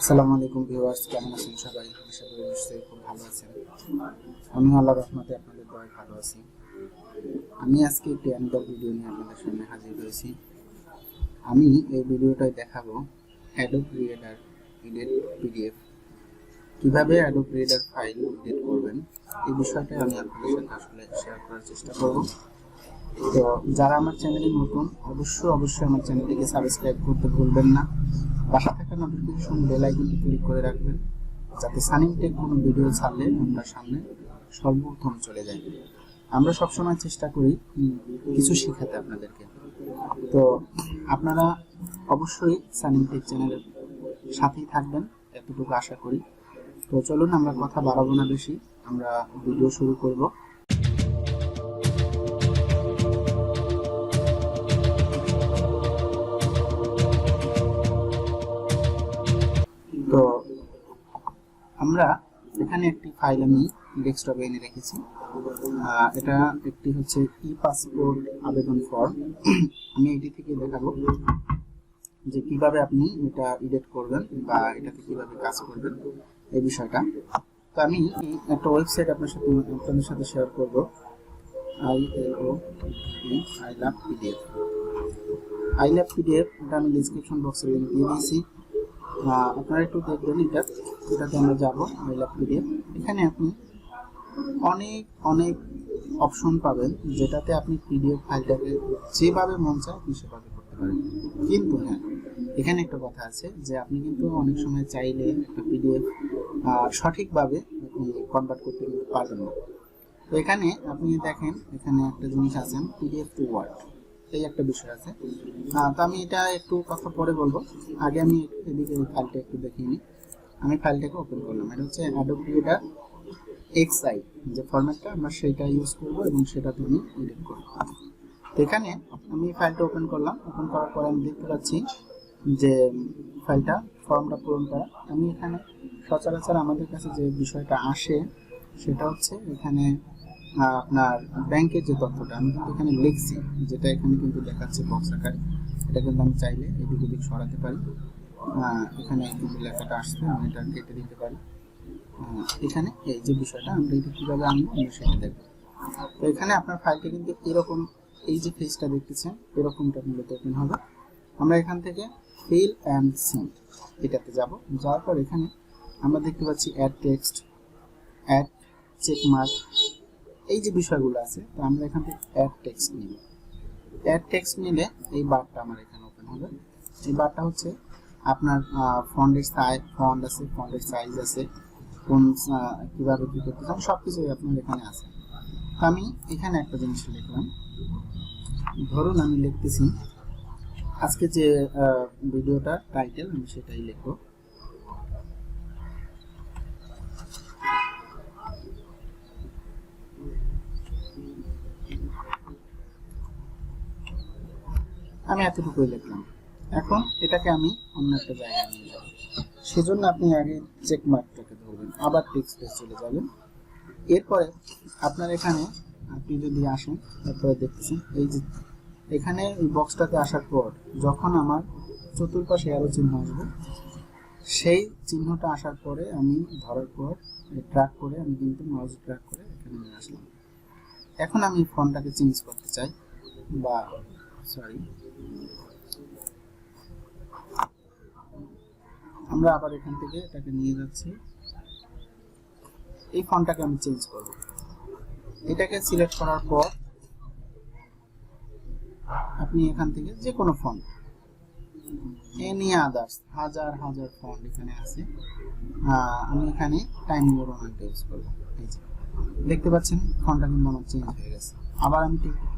আসসালামু আলাইকুম ভিউয়ার্স, কেমন আছেন সবাই? আশা করি নিশ্চয়ই খুব ভালো আছেন। আমি আল্লাহর রহমতে আপনাদের দয়ায় ভালো আছি। আমি আজকে একটি অ্যানাদার ভিডিও নিয়ে আপনাদের সামনে হাজির হয়েছি। আমি এই ভিডিওটায় দেখাবো অ্যাডোব রিডার এডিট পিডিএফ কিভাবে অ্যাডোব রিডার ফাইল এডিট করবেন, এই বিষয়টা আমি আপনাদের সাথে আসলে শেয়ার করার চেষ্টা করব। তো যারা আমার চ্যানেলে নতুন, অবশ্যই আমার চ্যানেলটিকে সাবস্ক্রাইব করতে ভুলবেন না। পাশে থাকা নোটিফিকেশন বেল আইকনটি ক্লিক করে রাখবেন, যাতে সানিম টেক কোনো ভিডিও ছাড়লে আপনার সামনে সর্বপ্রথম চলে যায়। আমরা সবসময় চেষ্টা করি কিছু শেখাতে আপনাদেরকে। তো আপনারা অবশ্যই সানিম টেক চ্যানেলের সাথেই থাকবেন, এতটুকু আশা করি। তো চলুন, আমরা কথা বাড়াবো না বেশি, আমরা ভিডিও শুরু করব। তো আমরা এখানে একটি ফাইল আমি ডেস্কটপে এনে রেখেছি। এটা একটি হচ্ছে ই পাসপোর্ট আবেদন ফর্ম। আমি এটি থেকে দেখাবো যে কিভাবে আপনি এটা এডিট করবেন বা এটাতে কিভাবে কাজ করবেন, এই বিষয়টা। তো আমি একটা ওয়েবসাইট আপনাদের সাথে শেয়ার করব, আই লাভ পিডিএফ। এটা আমি ডিসক্রিপশন বক্সে লিংক দিয়ে দিয়েছি। আপনারা একটু দেখবেন, এটাতে আমরা যাব। আই লাভ পিডিএফ, এখানে আপনি অনেক অপশন পাবেন, যেটাতে আপনি পিডিএফ ফাইলটাকে যেভাবে মন চায় আপনি সেভাবে করতে পারেন। কিন্তু হ্যাঁ, এখানে একটা কথা আছে যে আপনি কিন্তু অনেক সময় চাইলে একটা পিডিএফ সঠিকভাবে আপনি কনভার্ট করতে কিন্তু পারবেন না। তো এখানে আপনি দেখেন, এখানে একটা জিনিস আছে পিডিএফ টু ওয়ার্ড, এই একটা বিষয় আছে। তো আমি এটা একটু কথা পরে বলবো, আগে আমি এদিকে এই ফাইলটা একটু দেখিয়ে নিই। আমি ফাইলটাকে ওপেন করলাম। এটা হচ্ছে অ্যাডোবি রিডার এক্সআই, যে ফরম্যাটটা আমরা সেটা ইউজ করব এবং সেটাতে আমি এডিট করব। তো এখানে আমি ফাইলটা ওপেন করলাম। ওপেন করার পরে আমি দেখতে পাচ্ছি যে ফাইলটা ফর্মটা পূরণ করা। আমি এখানে সচরাচর আমাদের কাছে যে বিষয়টা আসে সেটা হচ্ছে এখানে আপনার ব্যাংকের যে তথ্যটা আমি কিন্তু এখানে লিখছি, যেটা এখানে কিন্তু দেখাচ্ছে বক্স আকারে। এটা কিন্তু আমি চাইলে এদিক ওদিক সরাতে পারি। এখানে কিন্তু লেখাটা আসছে, আমি এটা কেটে দিতে পারি। এখানে এই যে বিষয়টা আমরা এটা কীভাবে আনবো আমরা সেটা দেখবো। তো এখানে আপনার ফাইলটা কিন্তু এরকম, এই যে পেজটা দেখতেছেন এরকমটা মূলত ওপেন হবে। আমরা এখান থেকে ফিল অ্যান্ড সিন এটাতে যাব। যাওয়ার পর এখানে আমরা দেখতে পাচ্ছি অ্যাড টেক্সট, অ্যাড চেকমার্ক, এই যে বিষয়গুলো আছে। তো আমরা এখান থেকে অ্যাড টেক্সট নিব। অ্যাড টেক্সট নিলে এই বারটা আমার এখানে ওপেন হবে। এই বারটা হচ্ছে আপনার ফন্টের সাইজ আছে, কোন কীভাবে কী করতে চান সব কিছুই আপনার এখানে আছে। আমি এখানে একটা জিনিস লিখলাম, ধরুন আমি লিখতেছি আজকে যে ভিডিওটা টাইটেল, আমি সেটাই লিখব। আমি এতটুকুই লিখলাম। এখন এটাকে আমি অন্য একটা জায়গায় নিয়ে যাব, সেজন্য আপনি আগে চেক মার্কটাকে ধরবেন, আবার টেক্সট পেজ চলে যাবেন। এরপরে আপনার এখানে আপনি যদি আসেন, তারপরে দেখতেছেন এই যে এখানে এই বক্সটাতে আসার পর যখন আমার চতুর্পাশে অ্যারো চিহ্ন আসবে, সেই চিহ্নটা আসার পরে আমি ধরার পর ট্র্যাক করে আমি কিন্তু মাউস ট্র্যাক করে এখানে নিয়ে আসলাম। এখন আমি ফন্টটাকে চেঞ্জ করতে চাই, বা সরি, আমরা আবার এখান থেকে এটাকে নিয়ে যাচ্ছি। এই ফন্টটাকে আমি চেঞ্জ করব। এটাকে সিলেক্ট করার পর আপনি এখান থেকে যে কোনো ফন্ট, এনি আদার্স, হাজার ফন্ট এখানে আছে। আমি এখানে টাইম নিউ রোমানটা ইউজ করব। এই যে দেখতে পাচ্ছেন ফন্টটা কিন্তু আমার চেঞ্জ হয়ে গেছে। আবার আমি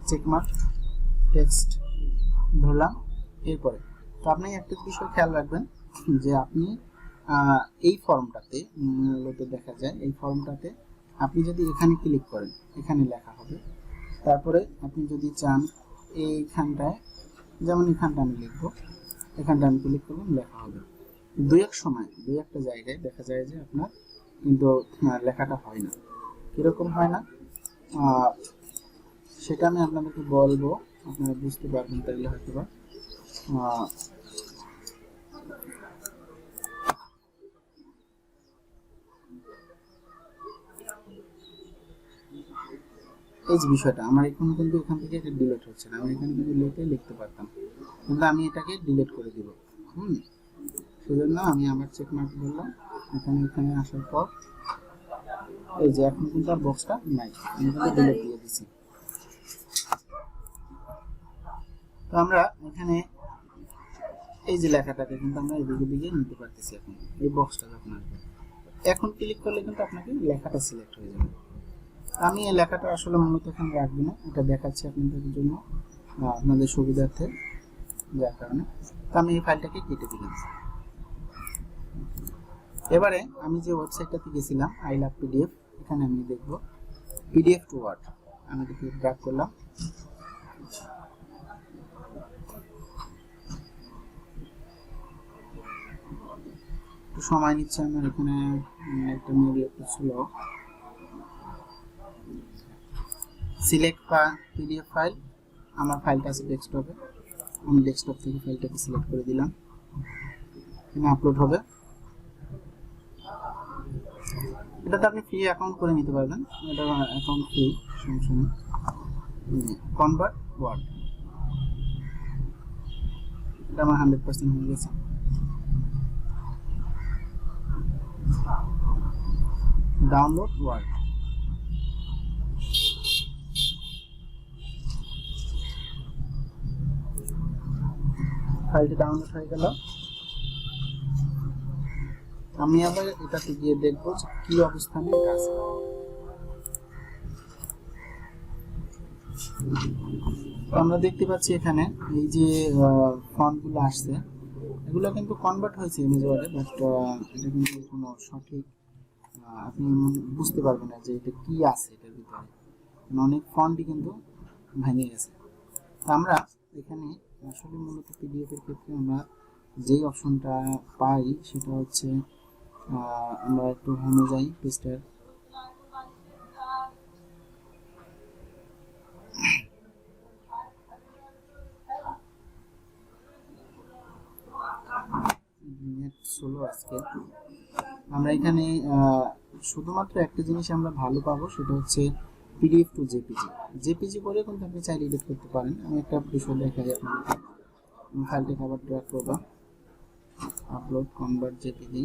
চেকমার্ক টেক্সট ধরলাম। এরপরে তো আপনি একটা বিষয় খেয়াল রাখবেন যে আপনি এই ফর্মটাতে মূলত দেখা যায়, এই ফর্মটাতে আপনি যদি এখানে ক্লিক করেন এখানে লেখা হবে। তারপরে আপনি যদি চান এইখানটায়, যেমন এখানটা আমি লিখবো, এখানটা আমি ক্লিক করলাম, লেখা হবে। দুই একটা জায়গায় দেখা যায় যে আপনার কিন্তু লেখাটা হয় না। কীরকম হয় না সেটা আমি আপনাদেরকে বলবো, আপনারা বুঝতে পারবেন তাহলে হয়তো বা। এই যে বিষয়টা আমার এখন কিন্তু এখান থেকে এটা ডিলিট হচ্ছে না, আমি এখানে কিন্তু লিখতে পারতাম, কিন্তু আমি এটাকে ডিলিট করে দিব। সেজন্য আমি আবার চেক মার্ক করলাম, এখানে আসার পর এই যে এখন কিন্তু আর বক্সটা নাই, আমি কিন্তু ডিলিট দিয়ে দিছি। তো আমরা এখানে এই যে লেখাটাকে কিন্তু আমরা এদিকে দিকে নিতে পারতেছি। এখন এই বক্সটা যখন আসবে, এখন ক্লিক করলে কিন্তু আপনাকে লেখাটা সিলেক্ট হয়ে যাবে। আমি এই লেখাটা আসলে মূলত এখানে রাখবো না, এটা দেখাচ্ছি আপনাদের জন্য আপনাদের সুবিধার্থে, যার কারণে তো আমি এই ফাইলটাকে কেটে দিলাম। এবারে আমি যে ওয়েবসাইটটাতে গেছিলাম আই লাভ পিডিএফ, এখানে আমি দেখব পিডিএফ টু ওয়ার্ড, আমি এটাকে ড্র্যাগ করলাম। একটু সময় নিচ্ছে আমার, এখানে একটা মেল ছিল সিলেক্ট পিডিএফ ফাইল, আমার ফাইলটা আছে ডেস্কটপে, আমি ডেস্কটপ থেকে ফাইলটাকে সিলেক্ট করে দিলাম, এখানে আপলোড হবে। এটাতে আপনি ফ্রি অ্যাকাউন্ট করে নিতে পারবেন, এটা অ্যাকাউন্ট ফ্রি, সমস্যা নেই। কনভার্ট ওয়ার্ড, এটা আমার 100% হয়ে গেছে। ডাউনলোড ওয়ার্ড, ফাইলটি ডাউনলোড হয়ে গেল। আমি আবার এটাতে গিয়ে দেখবো যে কি অবস্থানে এটা আছে। আমরা দেখতে পাচ্ছি এখানে এই যে ফন্টগুলো আসছে, এগুলো কিন্তু কনভার্ট হয়েছে ইমেজ ওয়ার্ডে, বাট এটা কিন্তু কোনো সঠিক আপনি বুঝতে পারবেন না যে এটা কি আছে এটার ভিতরে, অনেক ফন্টই কিন্তু ভেঙে গেছে। আমরা এখানে আসলে মূলত পিডিএফ এর ক্ষেত্রে আমরা যেই অপশনটা পাই সেটা হচ্ছে আমরা একটু হোমে যাই, পেজটার নেট স্লো আজকে। আমরা এখানে শুধুমাত্র একটা জিনিস আমরা ভালো পাবো, সেটা হচ্ছে পিডিএফ টু জেপিজি করে কিন্তু আপনি চাইলে এডিট করতে পারেন। আমি একটা বিষয় দেখাই আপনাকে, ফাইলটাকে আবার ড্র্যাগ করব, আপলোড কনভার্ট জেপিজি,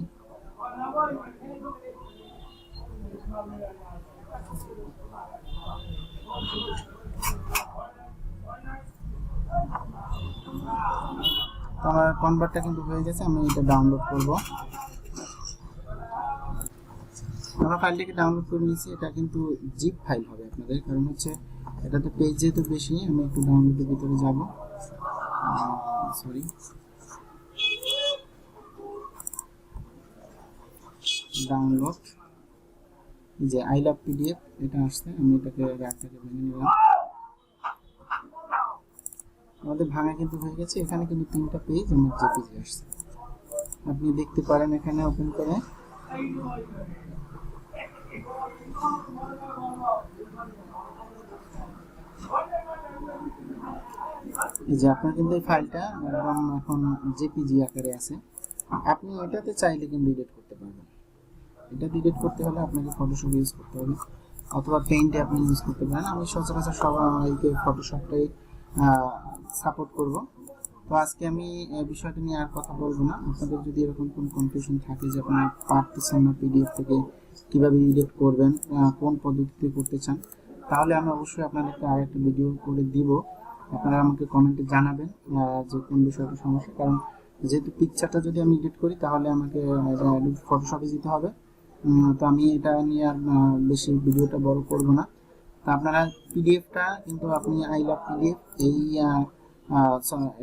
আমার কনভার্টটা কিন্তু হয়ে গেছে। আমি এটা ডাউনলোড করব, আমরা ফাইলটাকে ডাউনলোড করে নিয়েছি। এটা কিন্তু জিপ ফাইল হবে আপনাদের, কারণ হচ্ছে এটাতে পেজ যেহেতু বেশি। আমি একটু ডাউনলোডের ভিতরে যাব, সরি, ডাউনলোড, যে আই লাভ পিডিএফ এটা আসছে, আমি এটাকে রাখটাকে ভেঙে নিলাম। আমাদের ভাঙা কিন্তু হয়ে গেছে। এখানে কিন্তু 3টা পেজ আমার জেপিজি আসছে, আপনি দেখতে পারেন এখানে ওপেন করে। এই যে আপনার কিন্তু এই ফাইলটা একদম এখন জেপিজি আকারে আছে। আপনি এটাতে চাইলে কিন্তু এডিট করতে পারবেন। এটা এডিট করতে হলে আপনাকে ফটোশপ ইউজ করতে হবে, অথবা পেইন্টে আপনি ইউজ করতে পারেন। আমি সচরাচর সবাইকে ফটোশপটাই সাপোর্ট করব। তো আজকে আমি বিষয়টা নিয়ে আর কথা বলবো না। আপনাদের যদি এরকম কোনো কনফিউশন থাকে যে আপনারা পারতেছেন না পিডিএফ থেকে কিভাবে এডিট করবেন, কোন পদ্ধতিতে করতে চান, তাহলে আমি অবশ্যই আপনাদেরকে আরেকটা ভিডিও করে দিব। আপনারা আমাকে কমেন্টে জানাবেন যে কোন বিষয়টা সমস্যা, কারণ যেহেতু পিকচারটা যদি আমি এডিট করি তাহলে আমাকে ফটোশপে যেতে হবে। তো আমি এটা নিয়ে আর বেশি ভিডিওটা বড় করব না। তো আপনারা পিডিএফটা কিন্তু আপনি আই লাভ পিডিএফ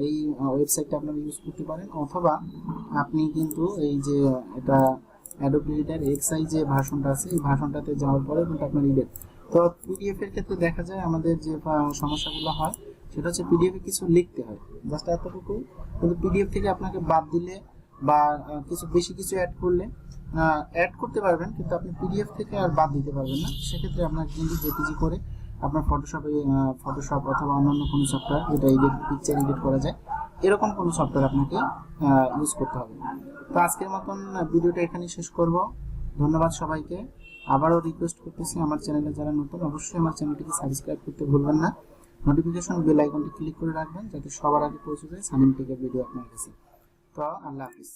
এই ওয়েবসাইটটা আপনারা ইউজ করতে পারেন, অথবা আপনি কিন্তু এই যে এটা অ্যাডোবি রিডার এক্সআই যে ভার্সনটা আছে এই ভার্সনটাতে যাওয়ার পরে কিন্তু আপনার এডিট। তো পিডিএফ এর ক্ষেত্রে দেখা যায় আমাদের যে সমস্যাগুলো হয় সেটা হচ্ছে পিডিএফ এ কিছু লিখতে হয়, জাস্ট এতটুকু, কিন্তু পিডিএফ থেকে আপনাকে বাদ দিলে বা কিছু বেশি কিছু অ্যাড করলে অ্যাড করতে পারবেন, কিন্তু আপনি পিডিএফ থেকে আর বাদ দিতে পারবেন না। সেক্ষেত্রে আপনাকে কিন্তু জেপিজি করে আপনার ফটোশপ অথবা অন্যান্য কোনো সফটওয়্যার যেটা পিকচার এডিট করা যায় এরকম কোনো সফটওয়্যার আপনাকে ইউজ করতে হবে। তো আজকের মতন ভিডিওটা এখানেই শেষ করব। ধন্যবাদ সবাইকে। আবারও রিকোয়েস্ট করতেছি, আমার চ্যানেলে যারা নতুন অবশ্যই আমার চ্যানেলটিকে সাবস্ক্রাইব করতে ভুলবেন না, নোটিফিকেশন বেল আইকনটি ক্লিক করে রাখবেন যাতে সবার আগে পৌঁছে যায় সানিম টেকের ভিডিও আপনার কাছে। তো আল্লাহ হাফিজ।